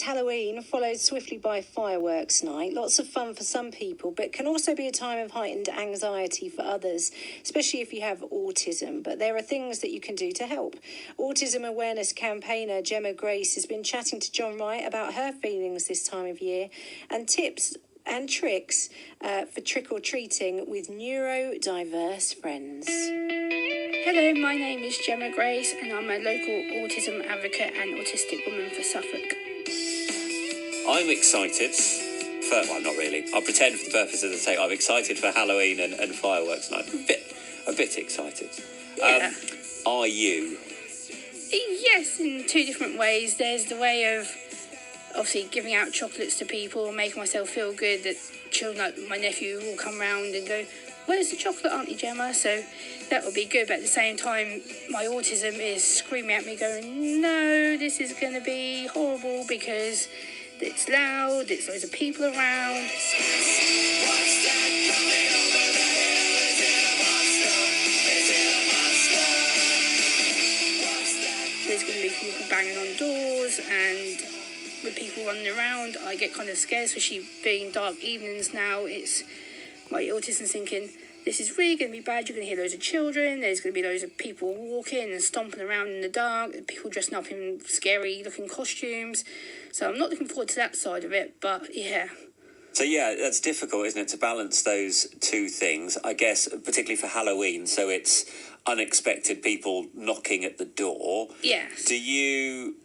Halloween followed swiftly by fireworks night. Lots of fun for some people, but can also be a time of heightened anxiety for others, especially if you have autism. But there are things that you can do to help. Autism awareness campaigner Gemma Grace has been chatting to John Wright about her feelings this time of year and tips and tricks for trick-or-treating with neurodiverse friends. Hello, my name is Gemma Grace and I'm a local autism advocate and autistic woman for Suffolk. I'm excited for, well, not really. I'll pretend for the purpose of the tape. I'm excited for Halloween and fireworks night. A bit excited. Yeah. Are you? Yes, in two different ways. There's the way of obviously giving out chocolates to people, making myself feel good that children like my nephew will come round and go, "Where's the chocolate, Auntie Gemma?" So that would be good, but at the same time, my autism is screaming at me going, no, this is going to be horrible because it's loud, there's loads of people around. There's going to be people banging on doors, and with people running around, I get kind of scared, especially being dark evenings now. It's my autism's thinking, this is really going to be bad. You're going to hear loads of children. There's going to be loads of people walking and stomping around in the dark. People dressing up in scary-looking costumes. So I'm not looking forward to that side of it, but yeah. So yeah, that's difficult, isn't it, to balance those two things, I guess, particularly for Halloween. So it's unexpected people knocking at the door. Yes. Do you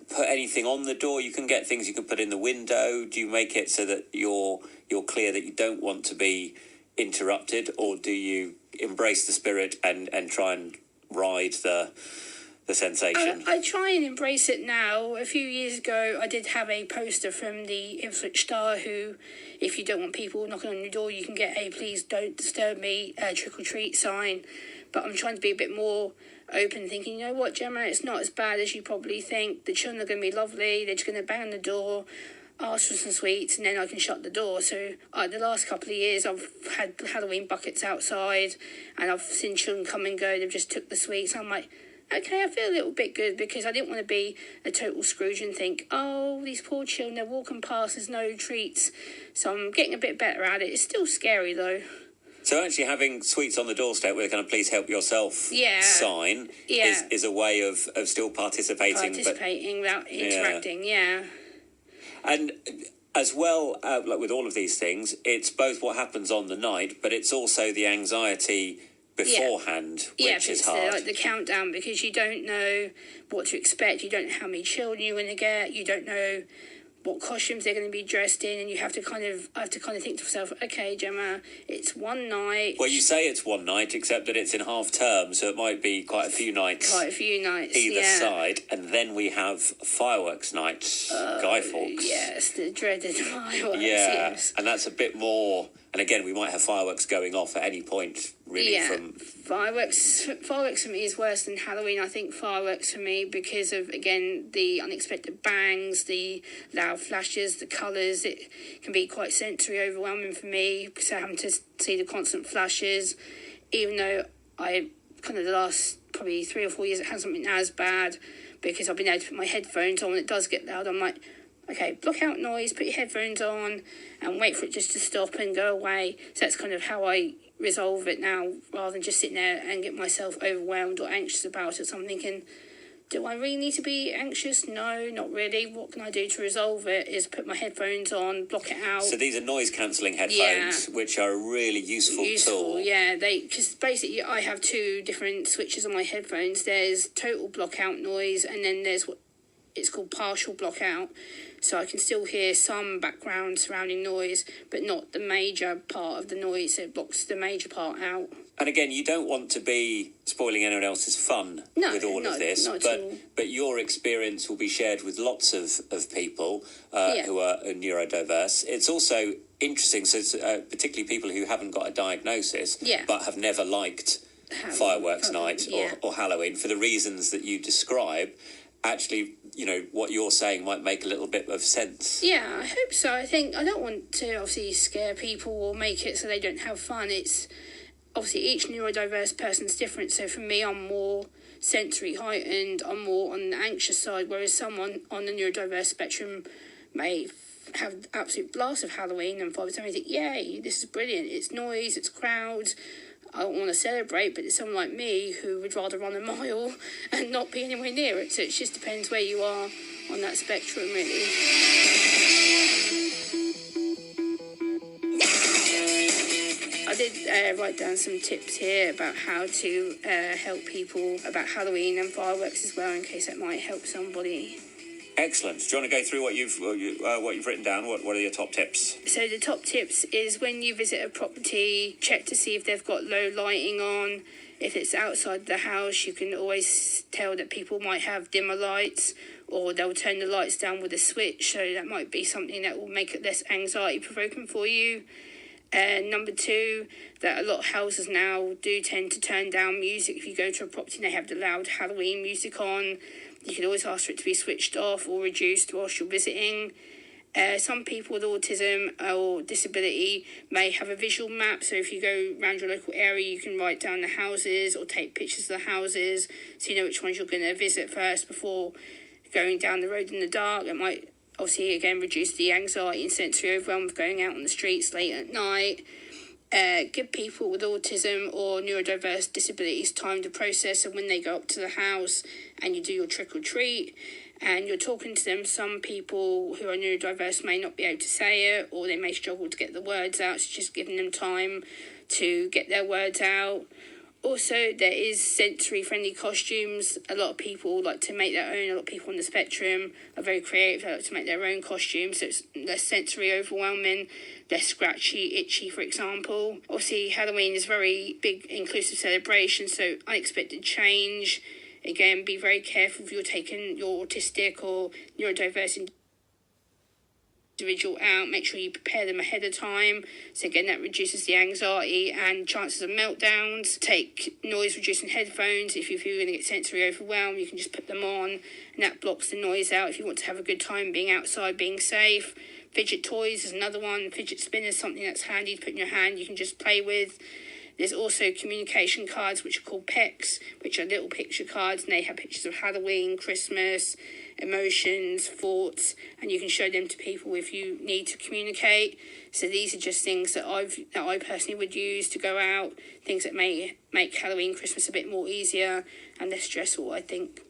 put anything on the door? You can get things you can put in the window. Do you make it so that you're clear that you don't want to be interrupted, or do you embrace the spirit and try and ride the sensation? I try and embrace it now. A few years ago, I did have a poster from the Ipswich Star who, if you don't want people knocking on your door, you can get a "please don't disturb me" trick-or-treat sign. But I'm trying to be a bit more open, thinking, you know what, Gemma, it's not as bad as you probably think. The children are going to be lovely. They're just going to bang on the door, ask for some sweets, and then I can shut the door. So the last couple of years I've had Halloween buckets outside and I've seen children come and go. They've just took the sweets. I'm like, okay, I feel a little bit good, because I didn't want to be a total Scrooge and think, oh, these poor children, they're walking past, there's no treats. So I'm getting a bit better at it. It's still scary though. So actually having sweets on the doorstep with a kind of "please help yourself" sign is a way of still participating without interacting, yeah. And as well, like with all of these things, it's both what happens on the night, but it's also the anxiety beforehand, which is hard. Like the countdown, because you don't know what to expect. You don't know how many children you're going to get. You don't know what costumes they're going to be dressed in, and you have to kind of think to myself, okay, Gemma, it's one night. Well, you say it's one night, except that it's in half term, so it might be quite a few nights either side, and then we have fireworks night, Guy Fawkes. Yes, the dreaded fireworks. Yeah, yes. And that's a bit more. And again, we might have fireworks going off at any point, really. Yeah, fireworks for me is worse than Halloween. I think fireworks for me, because of, again, the unexpected bangs, the loud flashes, the colours. It can be quite sensory overwhelming for me, because I'm having to see the constant flashes. Even though I kind of the last probably 3 or 4 years it hasn't been as bad, because I've been able to put my headphones on when it does get loud. I'm like, okay, block out noise, put your headphones on and wait for it just to stop and go away. So that's kind of how I resolve it now, rather than just sitting there and get myself overwhelmed or anxious about it. So I'm thinking, do I really need to be anxious? No, not really. What can I do to resolve it is put my headphones on, block it out. So these are noise-cancelling headphones, which are a really useful tool. Yeah, because basically I have 2 different switches on my headphones. There's total block-out noise, and then there's what it's called partial block-out. So I can still hear some background surrounding noise, but not the major part of the noise. It blocks the major part out. And again, you don't want to be spoiling anyone else's fun with all of this, but your experience will be shared with lots of people who are neurodiverse. It's also interesting, so it's, particularly people who haven't got a diagnosis, but have never liked fireworks night or Halloween for the reasons that you describe. Actually, you know, what you're saying might make a little bit of sense. Yeah, I hope so. I think I don't want to obviously scare people or make it so they don't have fun. It's obviously each neurodiverse person's different. So for me, I'm more sensory heightened. I'm more on the anxious side, whereas someone on the neurodiverse spectrum may have an absolute blast of Halloween, and by the time you think, yay, this is brilliant, it's noise, it's crowds, I don't want to celebrate, but there's someone like me who would rather run a mile and not be anywhere near it. So it just depends where you are on that spectrum, really. I did write down some tips here about how to help people about Halloween and fireworks as well, in case that might help somebody. Excellent. Do you want to go through what you've written down? What are your top tips? So the top tips is when you visit a property, check to see if they've got low lighting on. If it's outside the house, you can always tell that people might have dimmer lights, or they'll turn the lights down with a switch. So that might be something that will make it less anxiety provoking for you. Number 2, that a lot of houses now do tend to turn down music. If you go to a property and they have the loud Halloween music on, you can always ask for it to be switched off or reduced whilst you're visiting. Some people with autism or disability may have a visual map, so if you go around your local area, you can write down the houses or take pictures of the houses so you know which ones you're going to visit first before going down the road in the dark. It might obviously, again, reduce the anxiety and sensory overwhelm of going out on the streets late at night. Give people with autism or neurodiverse disabilities time to process, and when they go up to the house and you do your trick or treat and you're talking to them, some people who are neurodiverse may not be able to say it, or they may struggle to get the words out, so just giving them time to get their words out. Also, there is sensory-friendly costumes. A lot of people like to make their own. A lot of people on the spectrum are very creative. They like to make their own costumes, so it's less sensory overwhelming, less scratchy, itchy, for example. Obviously, Halloween is a very big, inclusive celebration, so unexpected change. Again, be very careful if you're taking your autistic or neurodiverse individual out. Make sure you prepare them ahead of time, so again that reduces the anxiety and chances of meltdowns. Take noise reducing headphones. If you're going to get sensory overwhelmed, you can just put them on and that blocks the noise out if you want to have a good time being outside, being safe. Fidget toys is another one. Fidget spinner is something that's handy to put in your hand, you can just play with. There's also communication cards, which are called PECs, which are little picture cards, and they have pictures of Halloween, Christmas, emotions, thoughts, and you can show them to people if you need to communicate. So these are just things that I personally would use to go out, things that may make Halloween, Christmas a bit more easier and less stressful, I think.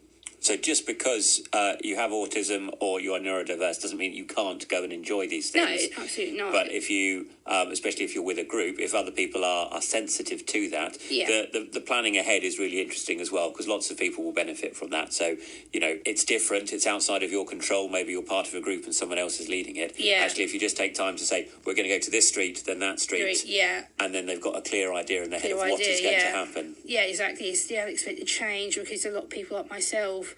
So just because you have autism or you are neurodiverse doesn't mean you can't go and enjoy these things. No, absolutely not. But if you, especially if you're with a group, if other people are sensitive to that, the planning ahead is really interesting as well, because lots of people will benefit from that. So, it's different. It's outside of your control. Maybe you're part of a group and someone else is leading it. Yeah. Actually, if you just take time to say, we're going to go to this street, then that street. Yeah. And then they've got a clear idea in their head of what is going to happen. Yeah, exactly. It's the unexpected change, because a lot of people like myself,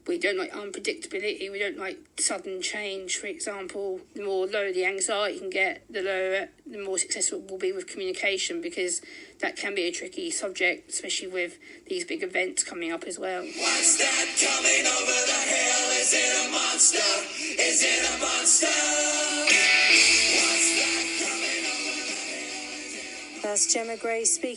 we don't like unpredictability, we don't like sudden change. For example, the more low the anxiety you can get, the more successful we'll be with communication, because that can be a tricky subject, especially with these big events coming up as well. What's that coming over the hill? Is it a monster? Is it a monster? What's that coming over the hill? That's Gemma Gray speaking.